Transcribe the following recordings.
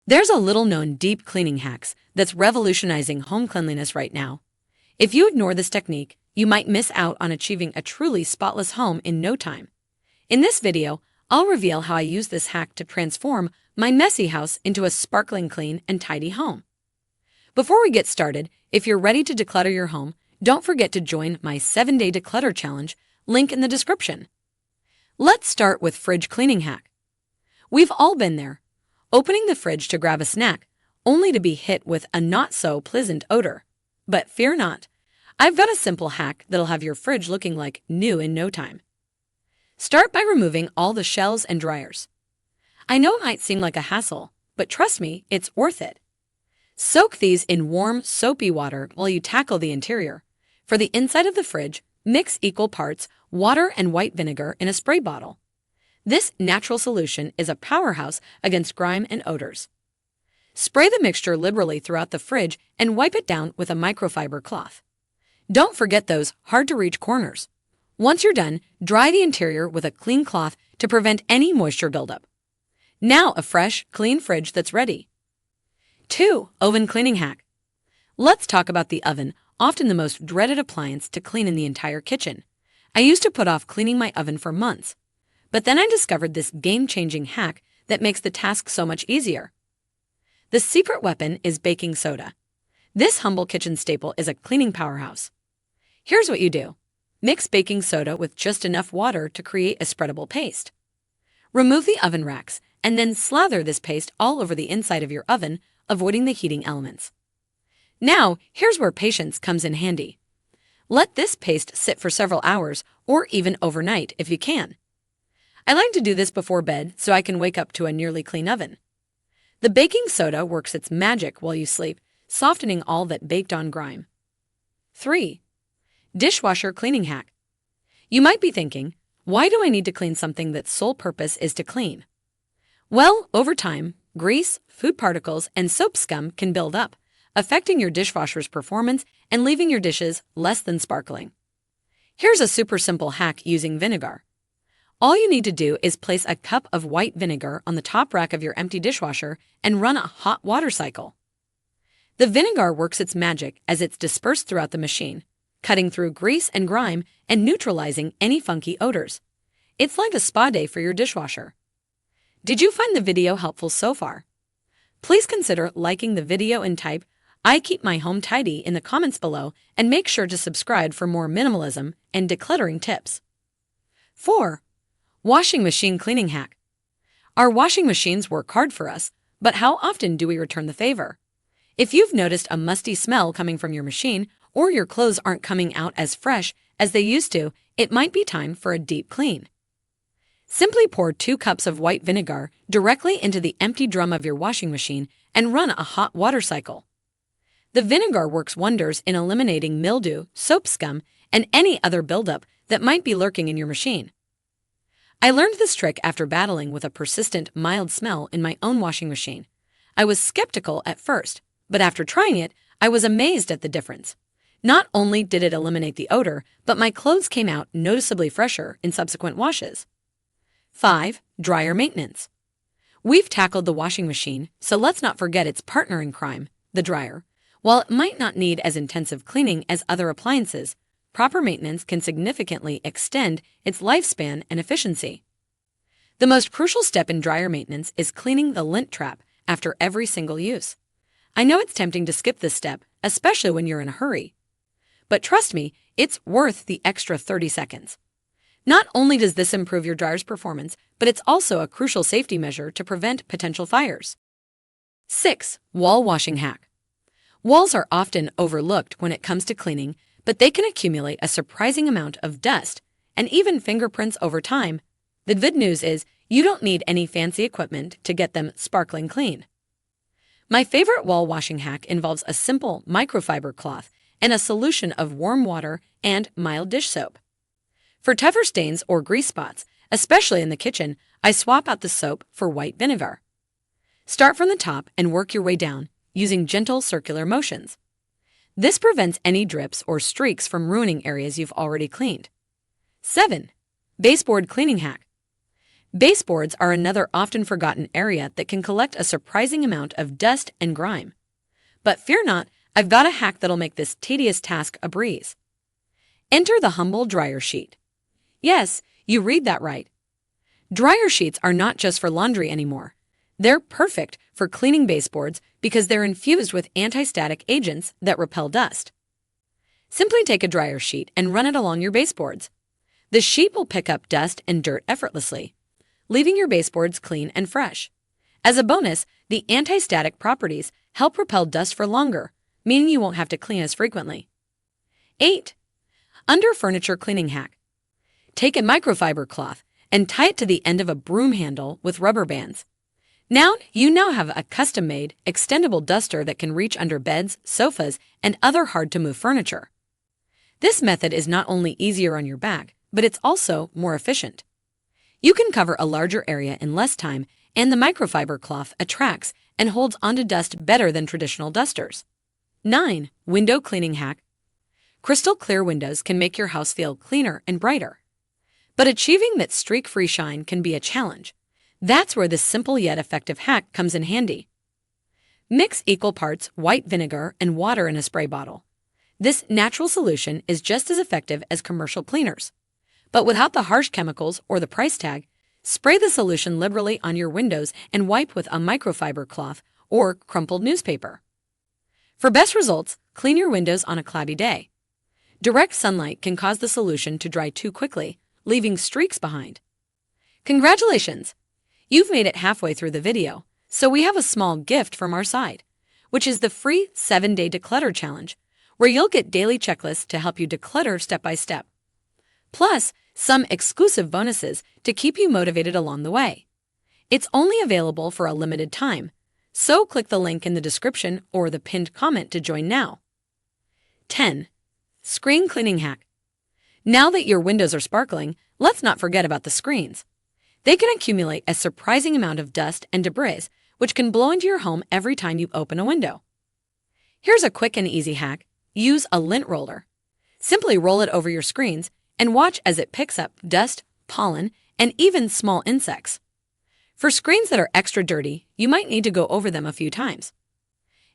There's a little-known deep cleaning hacks that's revolutionizing home cleanliness right now. If you ignore this technique, you might miss out on achieving a truly spotless home in no time. In this video, I'll reveal how I use this hack to transform my messy house into a sparkling clean and tidy home. Before we get started, if you're ready to declutter your home, don't forget to join my 7-day declutter challenge, link in the description. Let's start with fridge cleaning hack. We've all been there, opening the fridge to grab a snack, only to be hit with a not-so-pleasant odor. But fear not, I've got a simple hack that'll have your fridge looking like new in no time. Start by removing all the shelves and dryers. I know it might seem like a hassle, but trust me, it's worth it. Soak these in warm, soapy water while you tackle the interior. For the inside of the fridge, mix equal parts water and white vinegar in a spray bottle. This natural solution is a powerhouse against grime and odors. Spray the mixture liberally throughout the fridge and wipe it down with a microfiber cloth. Don't forget those hard-to-reach corners. Once you're done, dry the interior with a clean cloth to prevent any moisture buildup. Now a fresh, clean fridge that's ready. 2. Oven cleaning hack. Let's talk about the oven, often the most dreaded appliance to clean in the entire kitchen. I used to put off cleaning my oven for months, but then I discovered this game-changing hack that makes the task so much easier. The secret weapon is baking soda. This humble kitchen staple is a cleaning powerhouse. Here's what you do. Mix baking soda with just enough water to create a spreadable paste. Remove the oven racks and then slather this paste all over the inside of your oven, avoiding the heating elements. Now, here's where patience comes in handy. Let this paste sit for several hours or even overnight if you can. I like to do this before bed so I can wake up to a nearly clean oven. The baking soda works its magic while you sleep, softening all that baked-on grime. 3. Dishwasher cleaning hack. You might be thinking, why do I need to clean something that's sole purpose is to clean? Well, over time, grease, food particles, and soap scum can build up, affecting your dishwasher's performance and leaving your dishes less than sparkling. Here's a super simple hack using vinegar. All you need to do is place a cup of white vinegar on the top rack of your empty dishwasher and run a hot water cycle. The vinegar works its magic as it's dispersed throughout the machine, cutting through grease and grime and neutralizing any funky odors. It's like a spa day for your dishwasher. Did you find the video helpful so far? Please consider liking the video and type "I keep my home tidy" in the comments below, and make sure to subscribe for more minimalism and decluttering tips. 4. Washing machine cleaning hack. Our washing machines work hard for us, but how often do we return the favor? If you've noticed a musty smell coming from your machine, or your clothes aren't coming out as fresh as they used to, it might be time for a deep clean. Simply pour 2 cups of white vinegar directly into the empty drum of your washing machine and run a hot water cycle. The vinegar works wonders in eliminating mildew, soap scum, and any other buildup that might be lurking in your machine. I learned this trick after battling with a persistent, mild smell in my own washing machine. I was skeptical at first, but after trying it, I was amazed at the difference. Not only did it eliminate the odor, but my clothes came out noticeably fresher in subsequent washes. 5. Dryer maintenance. We've tackled the washing machine, so let's not forget its partner in crime, the dryer. While it might not need as intensive cleaning as other appliances, proper maintenance can significantly extend its lifespan and efficiency. The most crucial step in dryer maintenance is cleaning the lint trap after every single use. I know it's tempting to skip this step, especially when you're in a hurry. But trust me, it's worth the extra 30 seconds. Not only does this improve your dryer's performance, but it's also a crucial safety measure to prevent potential fires. 6. Wall washing hack. Walls are often overlooked when it comes to cleaning, but they can accumulate a surprising amount of dust and even fingerprints over time. The good news is you don't need any fancy equipment to get them sparkling clean. My favorite wall washing hack involves a simple microfiber cloth and a solution of warm water and mild dish soap. For tougher stains or grease spots, especially in the kitchen, I swap out the soap for white vinegar. Start from the top and work your way down, using gentle circular motions. This prevents any drips or streaks from ruining areas you've already cleaned. 7. Baseboard cleaning hack. Baseboards are another often forgotten area that can collect a surprising amount of dust and grime. But fear not, I've got a hack that'll make this tedious task a breeze. Enter the humble dryer sheet. Yes, you read that right. Dryer sheets are not just for laundry anymore. They're perfect for cleaning baseboards because they're infused with anti-static agents that repel dust. Simply take a dryer sheet and run it along your baseboards. The sheet will pick up dust and dirt effortlessly, leaving your baseboards clean and fresh. As a bonus, the anti-static properties help repel dust for longer, meaning you won't have to clean as frequently. 8. Under furniture cleaning hack. Take a microfiber cloth and tie it to the end of a broom handle with rubber bands. Now you have a custom-made, extendable duster that can reach under beds, sofas, and other hard-to-move furniture. This method is not only easier on your back, but it's also more efficient. You can cover a larger area in less time, and the microfiber cloth attracts and holds onto dust better than traditional dusters. 9. Window cleaning hack. Crystal clear windows can make your house feel cleaner and brighter. But achieving that streak-free shine can be a challenge. That's where this simple yet effective hack comes in handy. Mix equal parts white vinegar and water in a spray bottle. This natural solution is just as effective as commercial cleaners. But without the harsh chemicals or the price tag, spray the solution liberally on your windows and wipe with a microfiber cloth or crumpled newspaper. For best results, clean your windows on a cloudy day. Direct sunlight can cause the solution to dry too quickly, leaving streaks behind. Congratulations! You've made it halfway through the video, so we have a small gift from our side, which is the free 7-day declutter challenge, where you'll get daily checklists to help you declutter step by step. Plus, some exclusive bonuses to keep you motivated along the way. It's only available for a limited time, so click the link in the description or the pinned comment to join now. 10. Screen cleaning hack. Now that your windows are sparkling, let's not forget about the screens. They can accumulate a surprising amount of dust and debris, which can blow into your home every time you open a window. Here's a quick and easy hack. Use a lint roller. Simply roll it over your screens and watch as it picks up dust, pollen, and even small insects. For screens that are extra dirty, you might need to go over them a few times.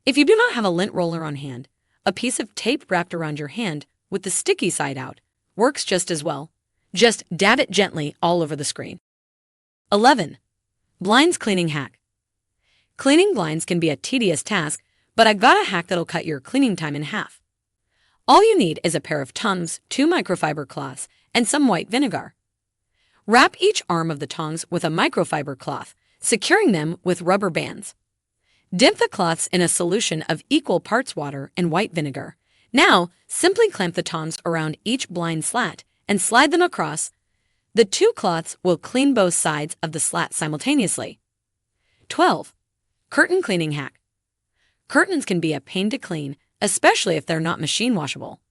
If you do not have a lint roller on hand, a piece of tape wrapped around your hand with the sticky side out works just as well. Just dab it gently all over the screen. 11. Blinds cleaning hack. Cleaning blinds can be a tedious task, but I've got a hack that'll cut your cleaning time in half. All you need is a pair of tongs, 2 microfiber cloths, and some white vinegar. Wrap each arm of the tongs with a microfiber cloth, securing them with rubber bands. Dip the cloths in a solution of equal parts water and white vinegar. Now, simply clamp the tongs around each blind slat and slide them across. The 2 cloths will clean both sides of the slat simultaneously. 12. Curtain cleaning hack. Curtains can be a pain to clean, especially if they're not machine washable.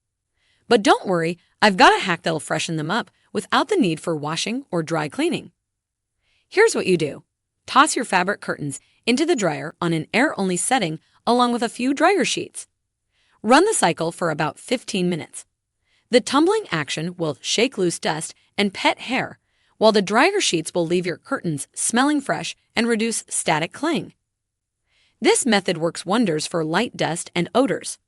But don't worry, I've got a hack that'll freshen them up without the need for washing or dry cleaning. Here's what you do. Toss your fabric curtains into the dryer on an air-only setting along with a few dryer sheets. Run the cycle for about 15 minutes. The tumbling action will shake loose dust and pet hair, while the dryer sheets will leave your curtains smelling fresh and reduce static cling. This method works wonders for light dust and odors.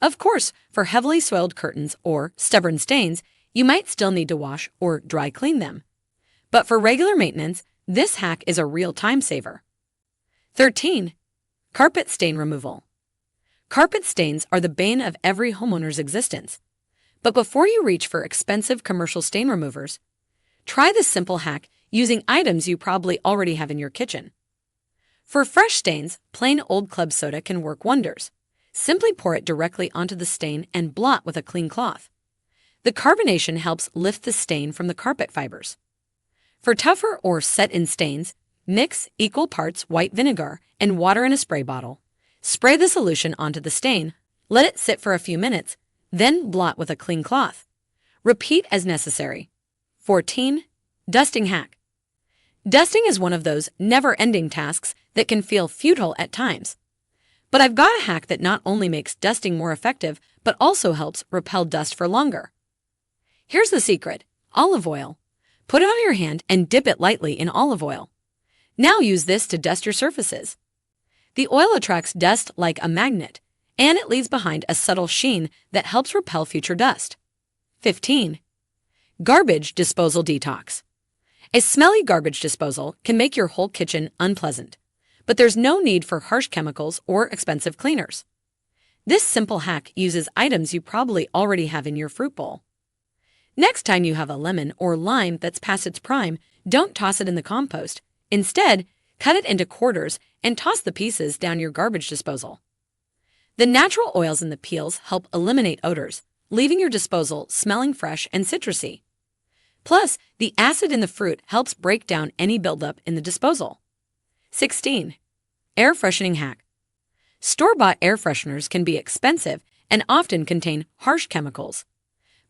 Of course, for heavily soiled curtains or stubborn stains, you might still need to wash or dry clean them. But for regular maintenance, this hack is a real time saver. 13. Carpet stain removal. Carpet stains are the bane of every homeowner's existence. But before you reach for expensive commercial stain removers, try this simple hack using items you probably already have in your kitchen. For fresh stains, plain old club soda can work wonders. Simply pour it directly onto the stain and blot with a clean cloth. The carbonation helps lift the stain from the carpet fibers. For tougher or set-in stains, mix equal parts white vinegar and water in a spray bottle. Spray the solution onto the stain, let it sit for a few minutes, then blot with a clean cloth. Repeat as necessary. 14. Dusting hack. Dusting is one of those never-ending tasks that can feel futile at times. But I've got a hack that not only makes dusting more effective, but also helps repel dust for longer. Here's the secret: olive oil. Put it on your hand and dip it lightly in olive oil. Now use this to dust your surfaces. The oil attracts dust like a magnet, and it leaves behind a subtle sheen that helps repel future dust. 15. Garbage disposal detox. A smelly garbage disposal can make your whole kitchen unpleasant, but there's no need for harsh chemicals or expensive cleaners. This simple hack uses items you probably already have in your fruit bowl. Next time you have a lemon or lime that's past its prime, don't toss it in the compost. Instead, cut it into quarters and toss the pieces down your garbage disposal. The natural oils in the peels help eliminate odors, leaving your disposal smelling fresh and citrusy. Plus, the acid in the fruit helps break down any buildup in the disposal. 16. Air freshening hack. Store-bought air fresheners can be expensive and often contain harsh chemicals.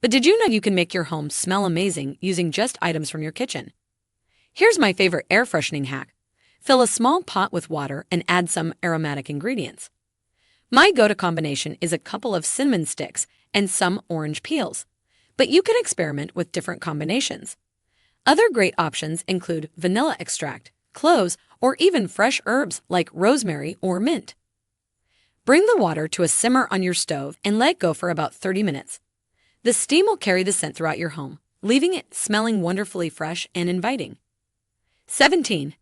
But did you know you can make your home smell amazing using just items from your kitchen? Here's my favorite air freshening hack. Fill a small pot with water and add some aromatic ingredients. My go-to combination is a couple of cinnamon sticks and some orange peels, but you can experiment with different combinations. Other great options include vanilla extract, cloves, or even fresh herbs like rosemary or mint. Bring the water to a simmer on your stove and let go for about 30 minutes. The steam will carry the scent throughout your home, leaving it smelling wonderfully fresh and inviting. 17.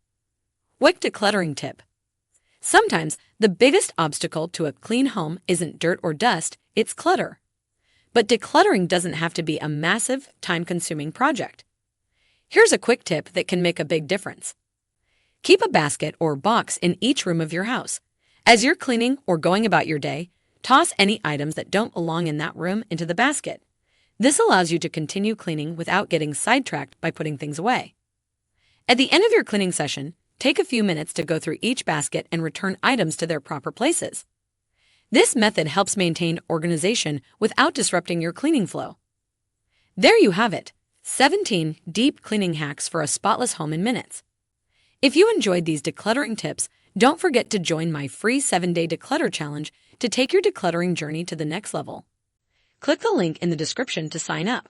Quick decluttering tip. Sometimes the biggest obstacle to a clean home isn't dirt or dust, it's clutter. But decluttering doesn't have to be a massive, time-consuming project. Here's a quick tip that can make a big difference. Keep a basket or box in each room of your house. As you're cleaning or going about your day, toss any items that don't belong in that room into the basket. This allows you to continue cleaning without getting sidetracked by putting things away. At the end of your cleaning session, take a few minutes to go through each basket and return items to their proper places. This method helps maintain organization without disrupting your cleaning flow. There you have it, 17 deep cleaning hacks for a spotless home in minutes. If you enjoyed these decluttering tips, don't forget to join my free 7-day declutter challenge to take your decluttering journey to the next level. Click the link in the description to sign up.